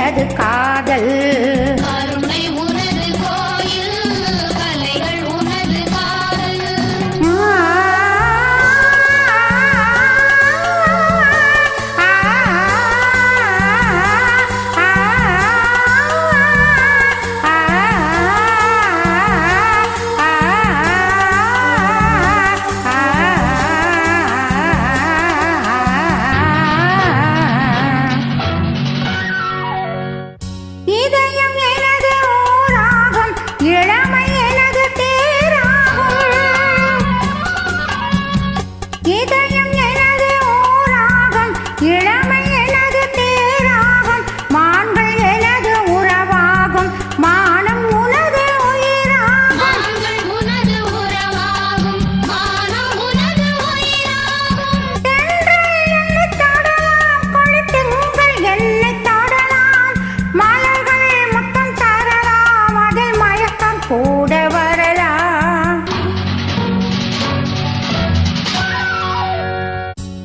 எனது காதல். கருணை உனது கோயில், கலைகள் உனது காதல். இதயம் எனது ஓராகும், இளமை எனது தேராகும். இதயம் எனது ஓராகும், இளமை எனது தேராகும். மான்கள் எனது உறவாகும், மானம் உனது உயிராகும். மான்கள் உனது உறவாகும், மானம் உனது உயிராகும். தென்றல் என்னை தொடலாம், கொழுத்திங்கள் என்னை தொடலாம். மலர்கள் முத்தம் தரலாம், அதில் மயக்கம் கூட வரலாம்.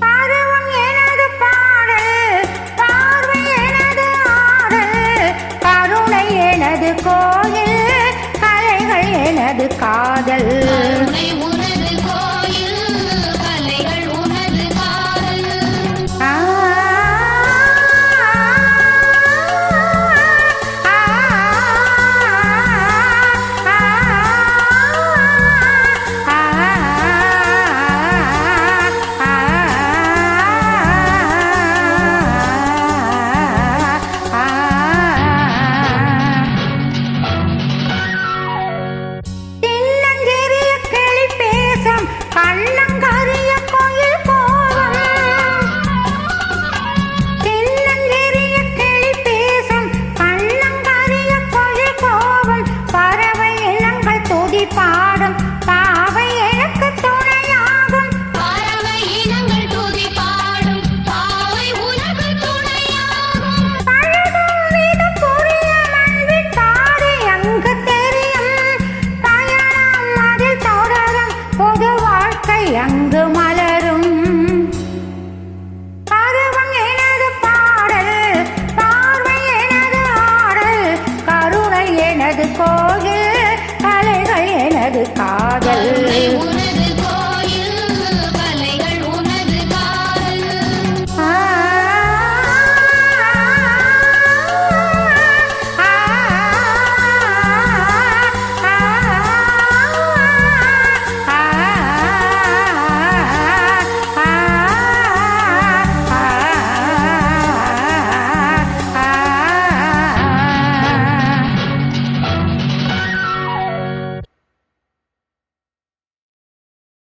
பருவம் எனது பாடல், பார்வை எனது ஆடல். கருணை எனது கோயில், கலைகள் எனது காதல். கருணை உனது கோயில், கலைகள் உனது காதல். ஆ தின்னஞ்செறிய கிளி பேசும், கண்ணங்கரிய கோயில் கோவம். தின்னஞ்செறிய கிளி பேசும், கண்ணங்கரிய கோயில் கோவம். பறவை இனங்கள் துதி பாடும், பாவை எனக்கு துணையாகும். பறவை இனங்கள் துதி பாடும், பாவை உனக்கு துணையாகும். பழகும் விதம் புரியும், அன்பின் பாதை அங்கு தெரியும். பயணம் அதில் தொடரும், பொது வாழ்க்கை அங்கு மலரும். பருவம் எனது பாடல், பார்வை எனது ஆடல். கருணை எனது கோயில், கலைகள் எனது காதல்.